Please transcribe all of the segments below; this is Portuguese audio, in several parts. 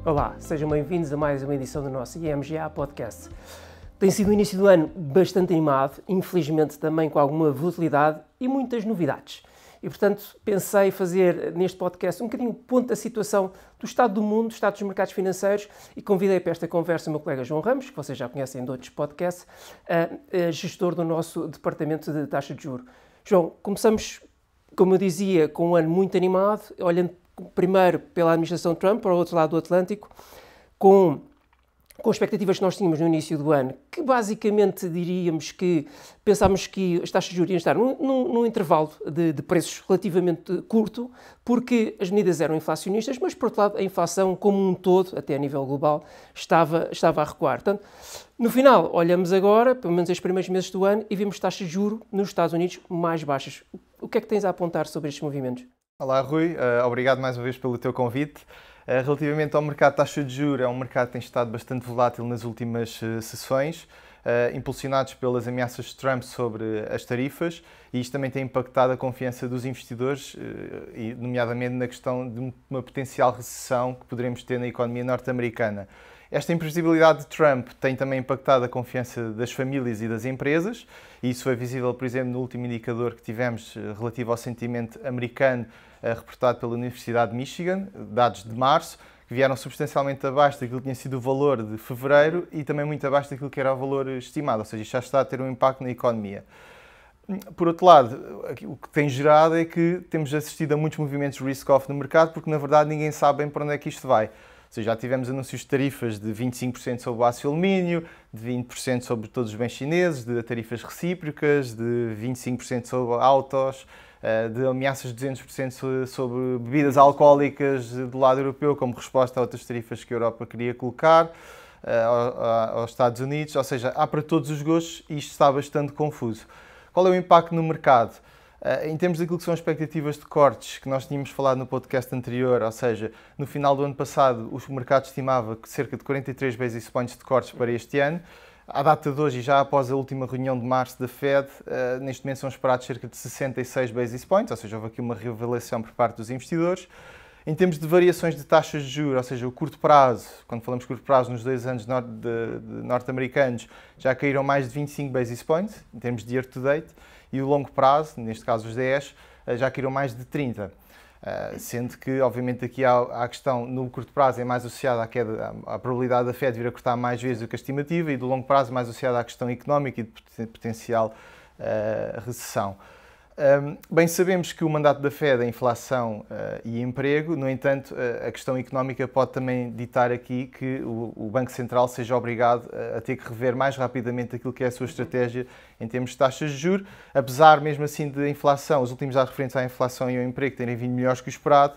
Olá, sejam bem-vindos a mais uma edição do nosso IMGA Podcast. Tem sido o início do ano bastante animado, infelizmente também com alguma volatilidade e muitas novidades. E, portanto, pensei fazer neste podcast um bocadinho ponto da situação do estado do mundo, do estado dos mercados financeiros, e convidei para esta conversa o meu colega João Ramos, que vocês já conhecem de outros podcasts, gestor do nosso departamento de taxa de juros. João, começamos, como eu dizia, com um ano muito animado, olhando primeiro pela administração Trump, para o outro lado do Atlântico, com expectativas que nós tínhamos no início do ano, que basicamente diríamos que pensámos que as taxas de juros iam estar num intervalo de preços relativamente curto, porque as medidas eram inflacionistas, mas por outro lado a inflação como um todo, até a nível global, estava a recuar. Portanto, no final, olhamos agora, pelo menos os primeiros meses do ano, e vimos taxas de juros nos Estados Unidos mais baixas. O que é que tens a apontar sobre estes movimentos? Olá, Rui. Obrigado mais uma vez pelo teu convite. Relativamente ao mercado de taxa de juros, é um mercado que tem estado bastante volátil nas últimas sessões, impulsionados pelas ameaças de Trump sobre as tarifas, e isto também tem impactado a confiança dos investidores, nomeadamente na questão de uma potencial recessão que poderemos ter na economia norte-americana. Esta imprevisibilidade de Trump tem também impactado a confiança das famílias e das empresas, e isso foi visível, por exemplo, no último indicador que tivemos relativo ao sentimento americano, reportado pela Universidade de Michigan, dados de março, que vieram substancialmente abaixo daquilo que tinha sido o valor de fevereiro e também muito abaixo daquilo que era o valor estimado, ou seja, isto já está a ter um impacto na economia. Por outro lado, o que tem gerado é que temos assistido a muitos movimentos risk-off no mercado, porque na verdade ninguém sabe bem para onde é que isto vai. Ou seja, já tivemos anúncios de tarifas de 25% sobre o aço e alumínio, de 20% sobre todos os bens chineses, de tarifas recíprocas, de 25% sobre autos, de ameaças de 200% sobre bebidas alcoólicas do lado europeu, como resposta a outras tarifas que a Europa queria colocar aos Estados Unidos. Ou seja, há para todos os gostos e isto está bastante confuso. Qual é o impacto no mercado? Em termos daquilo que são as expectativas de cortes que nós tínhamos falado no podcast anterior, ou seja, no final do ano passado o mercado estimava que cerca de 43 basis points de cortes para este ano. À data de hoje, e já após a última reunião de março da Fed, neste momento são esperados cerca de 66 basis points, ou seja, houve aqui uma reavaliação por parte dos investidores. Em termos de variações de taxas de juros, ou seja, o curto prazo, quando falamos de curto prazo, nos 2 anos norte-americanos, já caíram mais de 25 basis points, em termos de year to date, e o longo prazo, neste caso os 10, já caíram mais de 30. Sendo que, obviamente, aqui há a questão, no curto prazo é mais associada à queda, à probabilidade da Fed vir a cortar mais vezes do que a estimativa, e do longo prazo mais associada à questão económica e de potencial recessão. Bem, sabemos que o mandato da Fed é inflação e emprego, no entanto, a questão económica pode também ditar aqui que o Banco Central seja obrigado a ter que rever mais rapidamente aquilo que é a sua estratégia em termos de taxas de juros, apesar mesmo assim de inflação, os últimos dados referentes à inflação e ao emprego terem vindo melhores que o esperado.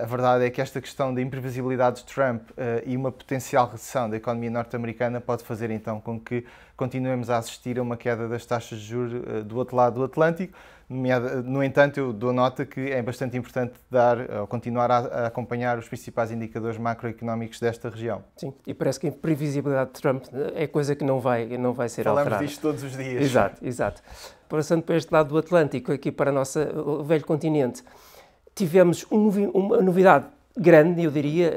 A verdade é que esta questão da imprevisibilidade de Trump e uma potencial recessão da economia norte-americana pode fazer então com que continuemos a assistir a uma queda das taxas de juros do outro lado do Atlântico. No entanto, eu dou nota que é bastante importante continuar a acompanhar os principais indicadores macroeconómicos desta região. Sim, e parece que a imprevisibilidade de Trump é coisa que não vai ser alterada. Falamos disto todos os dias. Exato. Passando para este lado do Atlântico, aqui para o velho continente, tivemos uma novidade grande, eu diria,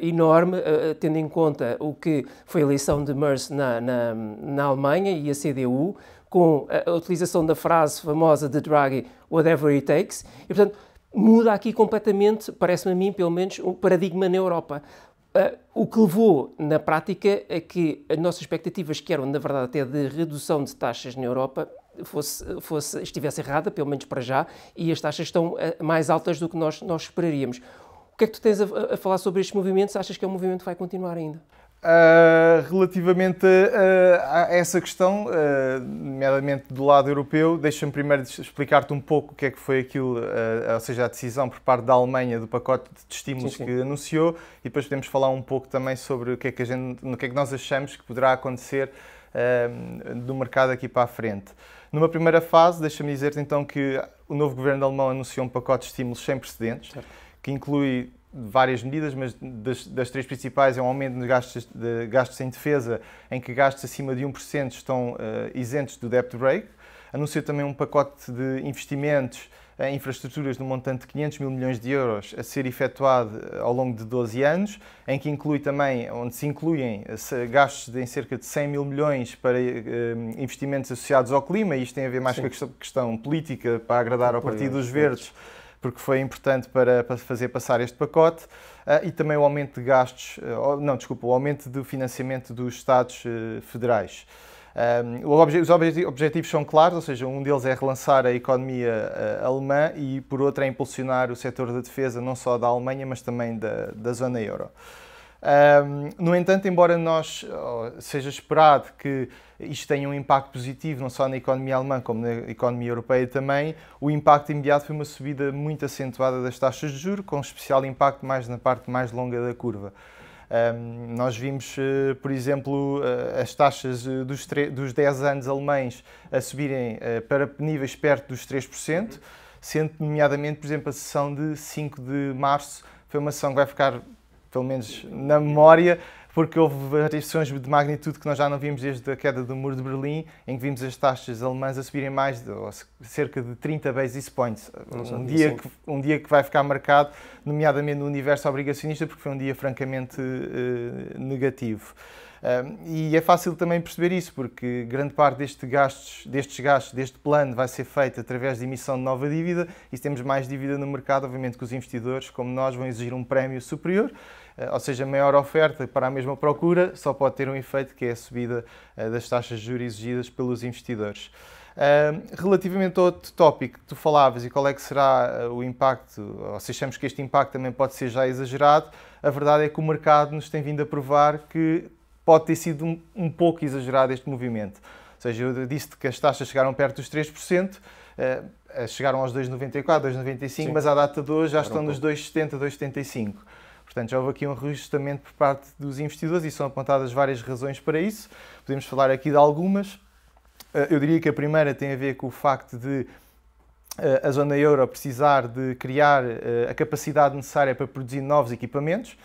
enorme, tendo em conta o que foi a eleição de Merz na Alemanha e a CDU, com a utilização da frase famosa de Draghi, whatever it takes, e portanto muda aqui completamente, parece-me a mim pelo menos, o paradigma na Europa. O que levou na prática a que as nossas expectativas, que eram na verdade até de redução de taxas na Europa, estivesse errada, pelo menos para já, e as taxas estão mais altas do que nós esperaríamos. O que é que tu tens a falar sobre estes movimentos? Achas que é um movimento que vai continuar ainda? Relativamente a essa questão, nomeadamente do lado europeu, deixa-me primeiro explicar-te um pouco o que é que foi aquilo, ou seja, a decisão por parte da Alemanha do pacote de estímulos que anunciou, e depois podemos falar um pouco também sobre o que é que nós achamos que poderá acontecer no mercado aqui para a frente. Numa primeira fase, deixa-me dizer-te então que o novo governo alemão anunciou um pacote de estímulos sem precedentes, que inclui várias medidas, mas das 3 principais é um aumento de gastos em defesa, em que gastos acima de 1% estão isentos do debt break. Anunciou também um pacote de investimentos infraestruturas no montante de 500 mil milhões de euros a ser efetuado ao longo de 12 anos, em que inclui também, onde se incluem gastos em cerca de 100 mil milhões para investimentos associados ao clima, e isto tem a ver mais com a questão política, para agradar ao Partido dos Verdes, porque foi importante para fazer passar este pacote, e também o aumento de gastos, o aumento do financiamento dos Estados federais. Os objetivos são claros, ou seja, um deles é relançar a economia alemã e, por outro, é impulsionar o setor da defesa, não só da Alemanha, mas também da zona euro. No entanto, embora seja esperado que isto tenha um impacto positivo não só na economia alemã como na economia europeia também, o impacto imediato foi uma subida muito acentuada das taxas de juros, com especial impacto mais na parte mais longa da curva. Nós vimos, por exemplo, as taxas dos 10 anos alemães a subirem para níveis perto dos 3%, sendo nomeadamente, por exemplo, a sessão de 5 de março foi uma sessão que vai ficar, pelo menos na memória, porque houve variações de magnitude que nós já não vimos desde a queda do Muro de Berlim, em que vimos as taxas alemãs a subirem mais de cerca de 30 basis points. Um dia que vai ficar marcado, nomeadamente no universo obrigacionista, porque foi um dia francamente negativo. E é fácil também perceber isso, porque grande parte destes gastos, deste plano, vai ser feito através de emissão de nova dívida, e se temos mais dívida no mercado, obviamente que os investidores, como nós, vão exigir um prémio superior, ou seja, maior oferta para a mesma procura, só pode ter um efeito, que é a subida das taxas de juros exigidas pelos investidores. Relativamente ao outro tópico que tu falavas e qual é que será o impacto, ou se achamos que este impacto também pode ser já exagerado, a verdade é que o mercado nos tem vindo a provar que pode ter sido um pouco exagerado este movimento. Ou seja, eu disse-te que as taxas chegaram perto dos 3%, chegaram aos 2,94, 2,95, mas à data de hoje já estão nos 2,70, 2,75. Portanto, já houve aqui um reajustamento por parte dos investidores e são apontadas várias razões para isso. Podemos falar aqui de algumas. Eu diria que a primeira tem a ver com o facto de a zona euro precisar de criar a capacidade necessária para produzir novos equipamentos,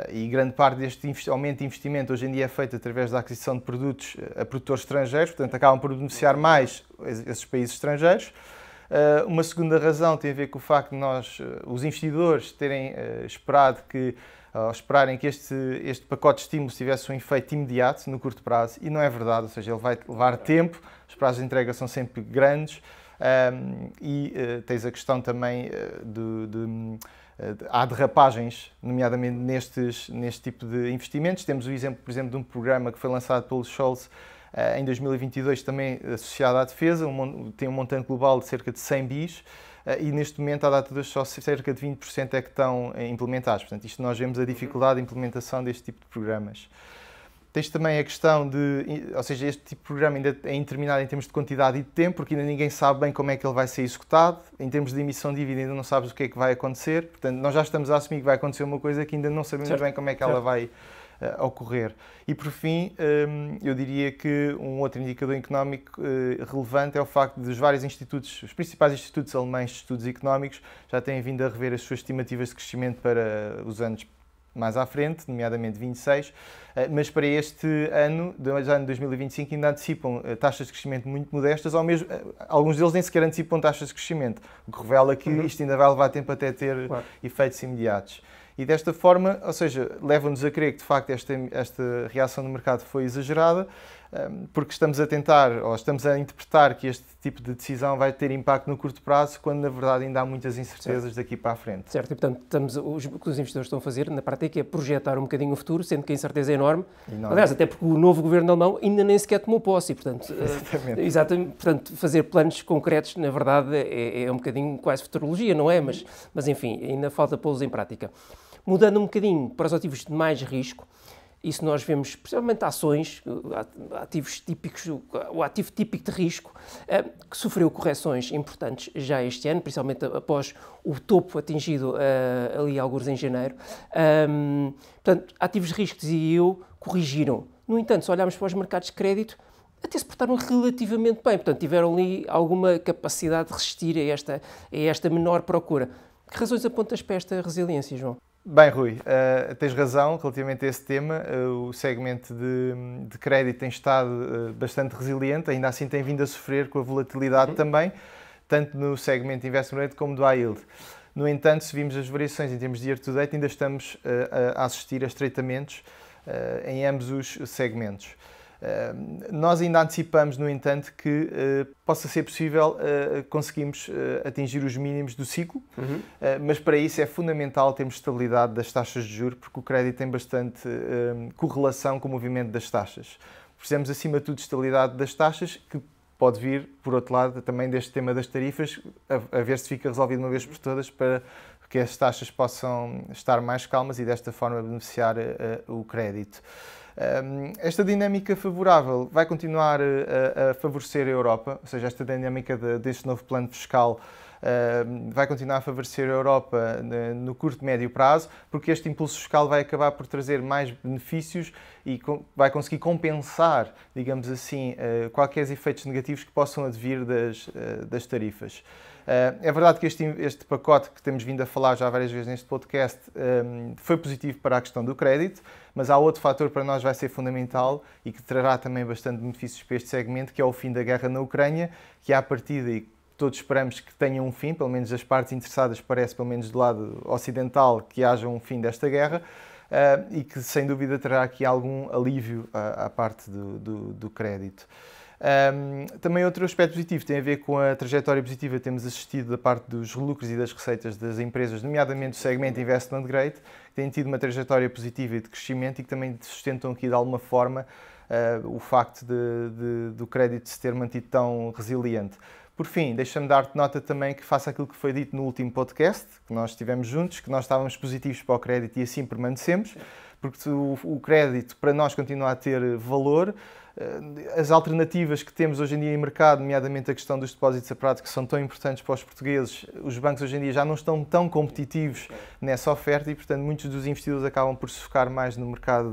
e grande parte deste aumento de investimento hoje em dia é feito através da aquisição de produtos a produtores estrangeiros, portanto acabam por beneficiar mais esses países estrangeiros. Uma segunda razão tem a ver com o facto de os investidores, terem esperarem que este pacote de estímulos tivesse um efeito imediato, no curto prazo, e não é verdade, ou seja, ele vai levar tempo, os prazos de entrega são sempre grandes, e tens a questão também há derrapagens, nomeadamente neste tipo de investimentos. Temos o exemplo, por exemplo, de um programa que foi lançado pelo Scholz em 2022, também associado à defesa, tem um montante global de cerca de 100 bis, e neste momento, à data de hoje, só cerca de 20% é que estão implementados. Portanto, isto nós vemos a dificuldade de implementação deste tipo de programas. Tens também a questão ou seja, este tipo de programa ainda é indeterminado em termos de quantidade e de tempo, porque ainda ninguém sabe bem como é que ele vai ser executado. Em termos de emissão de dívida, ainda não sabes o que é que vai acontecer. Portanto, nós já estamos a assumir que vai acontecer uma coisa que ainda não sabemos bem como é que ela vai ocorrer. E, por fim, eu diria que um outro indicador económico relevante é o facto de os principais institutos alemães de estudos económicos já têm vindo a rever as suas estimativas de crescimento para os anos mais à frente, nomeadamente 26, mas para este ano, do ano 2025, ainda antecipam taxas de crescimento muito modestas, ou mesmo, alguns deles nem sequer antecipam taxas de crescimento, o que revela que isto ainda vai levar tempo até ter efeitos imediatos. E desta forma, ou seja, leva-nos a crer que de facto esta reação do mercado foi exagerada, porque estamos a tentar, ou estamos a interpretar que este tipo de decisão vai ter impacto no curto prazo, quando na verdade ainda há muitas incertezas daqui para a frente. Certo, e portanto o que os investidores estão a fazer, na prática, é projetar um bocadinho o futuro, sendo que a incerteza é enorme. Aliás, até porque o novo governo alemão ainda nem sequer tomou posse, e portanto, portanto fazer planos concretos, na verdade, é um bocadinho quase futurologia, não é? Mas enfim, ainda falta pô-los em prática. Mudando um bocadinho para os ativos de mais risco, isso nós vemos principalmente ações, ativos típicos, o ativo típico de risco, que sofreu correções importantes já este ano, principalmente após o topo atingido ali alguns em janeiro. Portanto, ativos de risco, dizia eu, corrigiram. No entanto, se olharmos para os mercados de crédito, até se portaram relativamente bem, portanto, tiveram ali alguma capacidade de resistir a esta menor procura. Que razões apontas para esta resiliência, João? Bem, Rui, tens razão relativamente a esse tema. O segmento de crédito tem estado bastante resiliente, ainda assim tem vindo a sofrer com a volatilidade também. tanto no segmento investment grade como do high yield. No entanto, se vimos as variações em termos de year to date, ainda estamos a assistir a estreitamentos em ambos os segmentos. Nós ainda antecipamos, no entanto, que possa ser possível conseguirmos atingir os mínimos do ciclo, mas para isso é fundamental termos estabilidade das taxas de juros, porque o crédito tem bastante correlação com o movimento das taxas. Precisamos, acima de tudo, de estabilidade das taxas, que pode vir, por outro lado, também deste tema das tarifas, a ver se fica resolvido uma vez por todas, para que as taxas possam estar mais calmas e desta forma beneficiar o crédito. Esta dinâmica favorável vai continuar a favorecer a Europa, ou seja, esta dinâmica deste novo plano fiscal vai continuar a favorecer a Europa no curto e médio prazo, porque este impulso fiscal vai acabar por trazer mais benefícios e vai conseguir compensar, digamos assim, quaisquer efeitos negativos que possam advir das tarifas. É verdade que este pacote que temos vindo a falar já várias vezes neste podcast foi positivo para a questão do crédito, mas há outro fator para nós vai ser fundamental e que trará também bastante benefícios para este segmento, que é o fim da guerra na Ucrânia, que à partida, e todos esperamos que tenha um fim, pelo menos as partes interessadas, parece, pelo menos do lado ocidental, que haja um fim desta guerra, e que sem dúvida terá aqui algum alívio à parte do crédito. Também outro aspecto positivo tem a ver com a trajetória positiva que temos assistido da parte dos lucros e das receitas das empresas, nomeadamente do segmento investment grade, que têm tido uma trajetória positiva e de crescimento e que também sustentam aqui de alguma forma o facto do crédito se ter mantido tão resiliente. Por fim, deixa-me dar-te nota também que faça aquilo que foi dito no último podcast, que nós estivemos juntos, que nós estávamos positivos para o crédito e assim permanecemos, porque o crédito para nós continua a ter valor. As alternativas que temos hoje em dia em mercado, nomeadamente a questão dos depósitos a prazo, que são tão importantes para os portugueses, os bancos hoje em dia já não estão tão competitivos nessa oferta e, portanto, muitos dos investidores acabam por se focar mais no mercado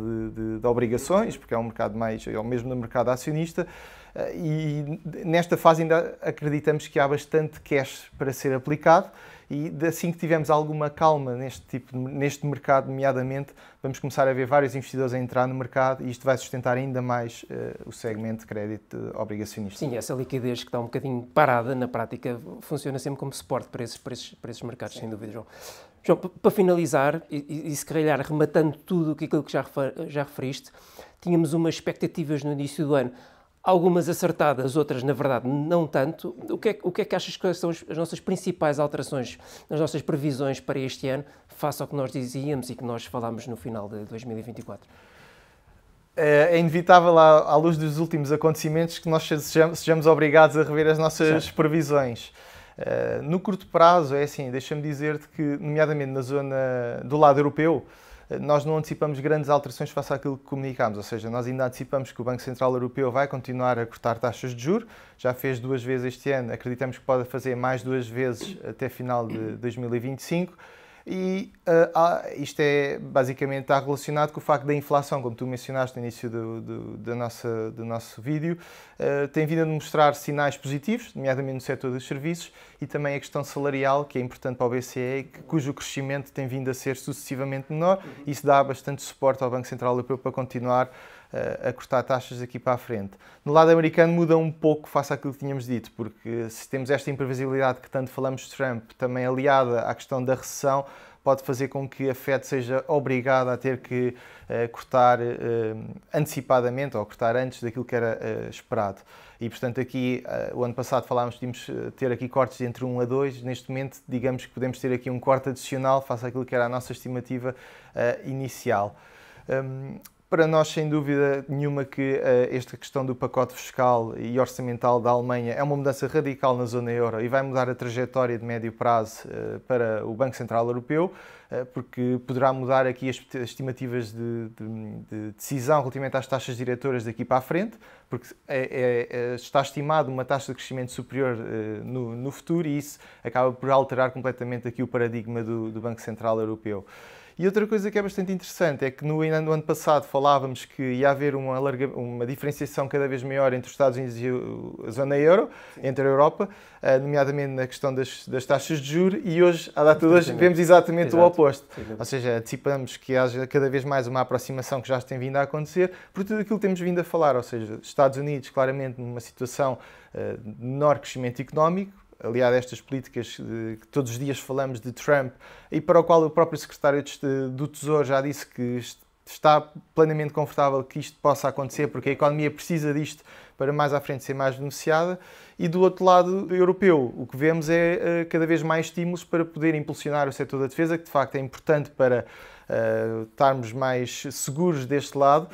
de obrigações, porque é um mercado mais, ou mesmo no mercado acionista, e nesta fase ainda acreditamos que há bastante cash para ser aplicado e assim que tivermos alguma calma neste mercado, nomeadamente, vamos começar a ver vários investidores a entrar no mercado e isto vai sustentar ainda mais o segmento de crédito obrigacionista. Sim, essa liquidez que está um bocadinho parada, na prática, funciona sempre como suporte para esses mercados, sem dúvida, João. João, para finalizar, e se calhar rematando tudo aquilo que já referiste, tínhamos umas expectativas no início do ano, algumas acertadas, outras, na verdade, não tanto. O que é que achas que são as nossas principais alterações nas nossas previsões para este ano, face ao que nós dizíamos e que nós falámos no final de 2024? É inevitável, à luz dos últimos acontecimentos, que nós sejamos obrigados a rever as nossas previsões. No curto prazo, é assim, deixa-me dizer-te que, nomeadamente na zona do lado europeu, nós não antecipamos grandes alterações face àquilo que comunicámos, ou seja, nós ainda antecipamos que o Banco Central Europeu vai continuar a cortar taxas de juros, já fez 2 vezes este ano, acreditamos que pode fazer mais 2 vezes até final de 2025 e isto basicamente está relacionado com o facto da inflação, como tu mencionaste no início do nosso vídeo, tem vindo a demonstrar sinais positivos, nomeadamente no setor dos serviços, e também a questão salarial, que é importante para o BCE, cujo crescimento tem vindo a ser sucessivamente menor, e isso dá bastante suporte ao Banco Central Europeu para continuar a cortar taxas daqui para a frente. No lado americano muda um pouco face àquilo que tínhamos dito, porque se temos esta imprevisibilidade que tanto falamos de Trump, também aliada à questão da recessão, pode fazer com que a Fed seja obrigada a ter que cortar antecipadamente ou cortar antes daquilo que era esperado. E, portanto, aqui, o ano passado falámos que tínhamos ter aqui cortes de entre 1 a 2, neste momento, digamos que podemos ter aqui um corte adicional face àquilo que era a nossa estimativa inicial. Para nós, sem dúvida nenhuma, que esta questão do pacote fiscal e orçamental da Alemanha é uma mudança radical na zona euro e vai mudar a trajetória de médio prazo para o Banco Central Europeu, porque poderá mudar aqui as estimativas de decisão relativamente às taxas diretoras daqui para a frente, porque está estimado uma taxa de crescimento superior no futuro e isso acaba por alterar completamente aqui o paradigma do Banco Central Europeu. E outra coisa que é bastante interessante é que no ano passado falávamos que ia haver uma diferenciação cada vez maior entre os Estados Unidos e a zona euro, sim, entre a Europa, nomeadamente na questão das taxas de juros, e hoje, à data de hoje, vemos exatamente o oposto. Sim. Ou seja, antecipamos que haja cada vez mais uma aproximação que já tem vindo a acontecer, por tudo aquilo que temos vindo a falar, ou seja, Estados Unidos claramente numa situação de menor crescimento económico, aliado a estas políticas que todos os dias falamos de Trump e para o qual o próprio secretário do Tesouro já disse que está plenamente confortável que isto possa acontecer, porque a economia precisa disto para mais à frente ser mais beneficiada. E do outro lado europeu, o que vemos é cada vez mais estímulos para poder impulsionar o setor da defesa, que de facto é importante para estarmos mais seguros deste lado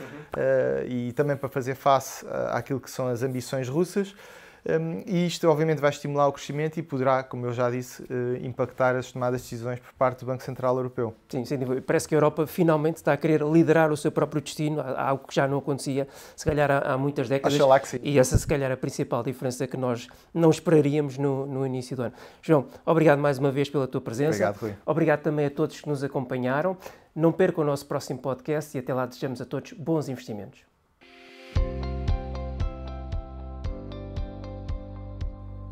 e também para fazer face àquilo que são as ambições russas. E isto obviamente vai estimular o crescimento e poderá, como eu já disse, impactar as tomadas de decisões por parte do Banco Central Europeu. Sim, sem dúvida. Parece que a Europa finalmente está a querer liderar o seu próprio destino, algo que já não acontecia, se calhar há muitas décadas. Acho lá que sim. E essa, se calhar, é a principal diferença que nós não esperaríamos no início do ano. João, obrigado mais uma vez pela tua presença. Obrigado, Rui. Obrigado também a todos que nos acompanharam. Não percam o nosso próximo podcast e até lá desejamos a todos bons investimentos.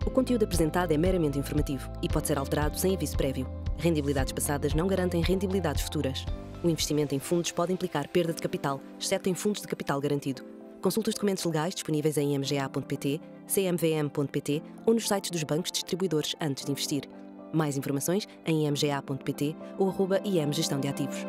O conteúdo apresentado é meramente informativo e pode ser alterado sem aviso prévio. Rendibilidades passadas não garantem rendibilidades futuras. O investimento em fundos pode implicar perda de capital, exceto em fundos de capital garantido. Consulte os documentos legais disponíveis em imga.pt, cmvm.pt ou nos sites dos bancos distribuidores antes de investir. Mais informações em imga.pt ou @imgestão de ativos.